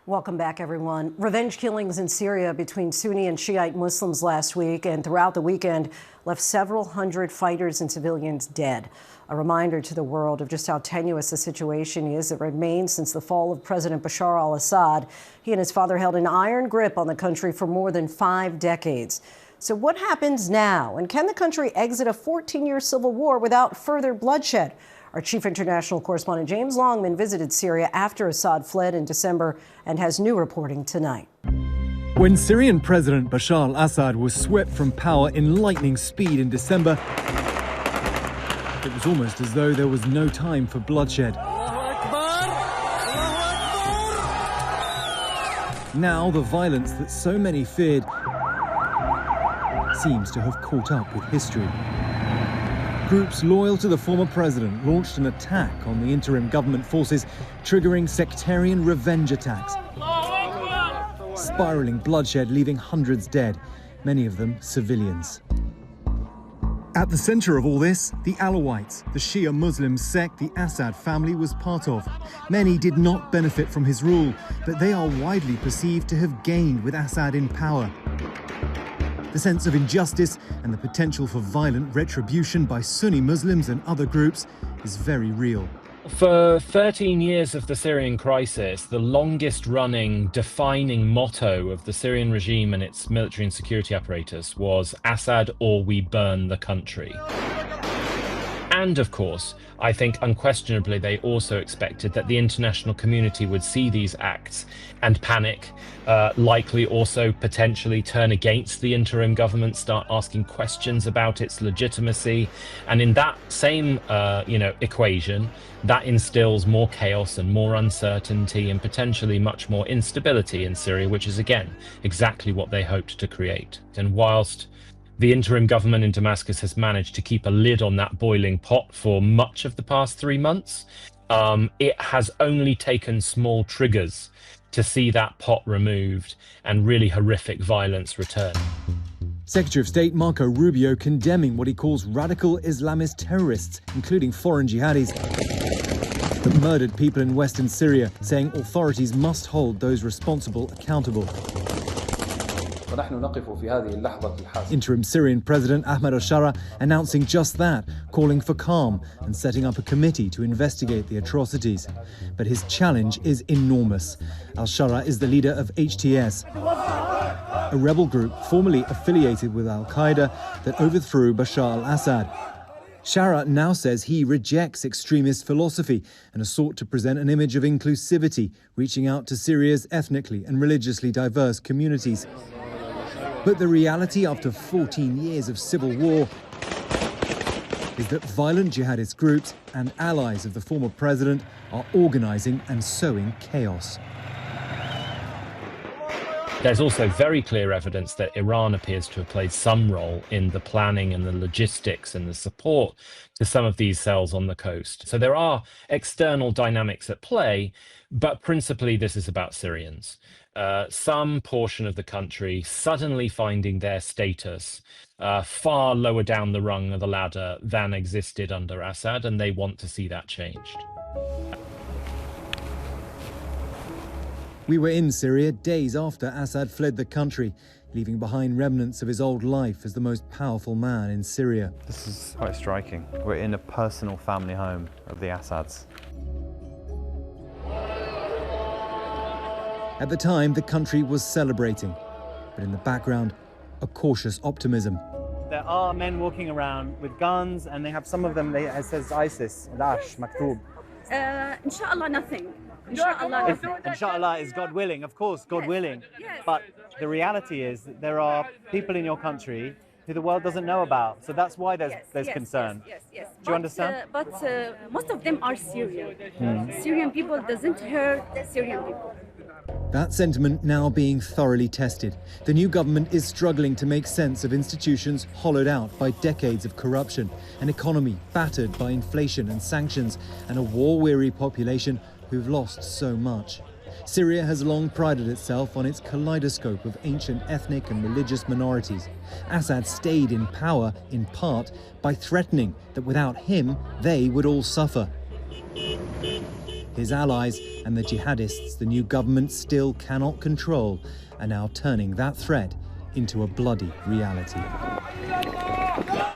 Welcome back, everyone. Revenge killings in Syria between Sunni and Shiite Muslims last week and throughout the weekend left several hundred fighters and civilians dead. A reminder to the world of just how tenuous the situation is. It remains since the fall of President Bashar al-Assad. He and his father held an iron grip on the country for more than 5 decades. So what happens now? And can the country exit a 14-year civil war without further bloodshed? Our chief international correspondent James Longman visited Syria after Assad fled in December and has new reporting tonight. When Syrian President Bashar al-Assad was swept from power in lightning speed in December, it was almost as though there was no time for bloodshed. Now the violence that so many feared seems to have caught up with history. Groups loyal to the former president launched an attack on the interim government forces, triggering sectarian revenge attacks, spiraling bloodshed, leaving hundreds dead, many of them civilians. At the center of all this, the Alawites, the Shia Muslim sect the Assad family was part of. Many did not benefit from his rule, but they are widely perceived to have gained with Assad in power. The sense of injustice and the potential for violent retribution by Sunni Muslims and other groups is very real. For 13 years of the Syrian crisis, the longest running defining motto of the Syrian regime and its military and security apparatus was Assad or we burn the country. And of course, I think unquestionably they also expected that the international community would see these acts and panic, likely also potentially turn against the interim government, start asking questions about its legitimacy. And in that same equation, that instills more chaos and more uncertainty and potentially much more instability in Syria, which is again exactly what they hoped to create. And whilst the interim government in Damascus has managed to keep a lid on that boiling pot for much of the past 3 months, it has only taken small triggers to see that pot removed and really horrific violence return. Secretary of State Marco Rubio condemning what he calls radical Islamist terrorists, including foreign jihadis, that murdered people in western Syria, saying authorities must hold those responsible accountable. Interim Syrian President al-Sharaa announcing just that, calling for calm and setting up a committee to investigate the atrocities. But his challenge is enormous. Al-Sharaa is the leader of HTS, a rebel group formerly affiliated with al-Qaeda that overthrew Bashar al-Assad. Sharaa now says he rejects extremist philosophy and has sought to present an image of inclusivity, reaching out to Syria's ethnically and religiously diverse communities. But the reality after 14 years of civil war is that violent jihadist groups and allies of the former president are organizing and sowing chaos. There's also very clear evidence that Iran appears to have played some role in the planning and the logistics and the support to some of these cells on the coast. So there are external dynamics at play, but principally this is about Syrians. Some portion of the country suddenly finding their status far lower down the rung of the ladder than existed under Assad, and they want to see that changed. We were in Syria days after Assad fled the country, leaving behind remnants of his old life as the most powerful man in Syria. This is quite striking. We're in a personal family home of the Assads. At the time, the country was celebrating, but in the background, a cautious optimism. There are men walking around with guns, and they have some of them, it says ISIS, Daesh, Maktub. Inshallah, nothing. Inshallah is God willing, of course, God willing. Yes. But the reality is that there are people in your country who the world doesn't know about. So that's why there's concern. Yes. Do you understand? But most of them are Syrian. Syrian people doesn't hurt Syrian people. That sentiment now being thoroughly tested. The new government is struggling to make sense of institutions hollowed out by decades of corruption, an economy battered by inflation and sanctions, and a war-weary population who've lost so much. Syria has long prided itself on its kaleidoscope of ancient ethnic and religious minorities. Assad stayed in power, in part, by threatening that without him, they would all suffer. His allies and the jihadists the new government still cannot control are now turning that threat into a bloody reality.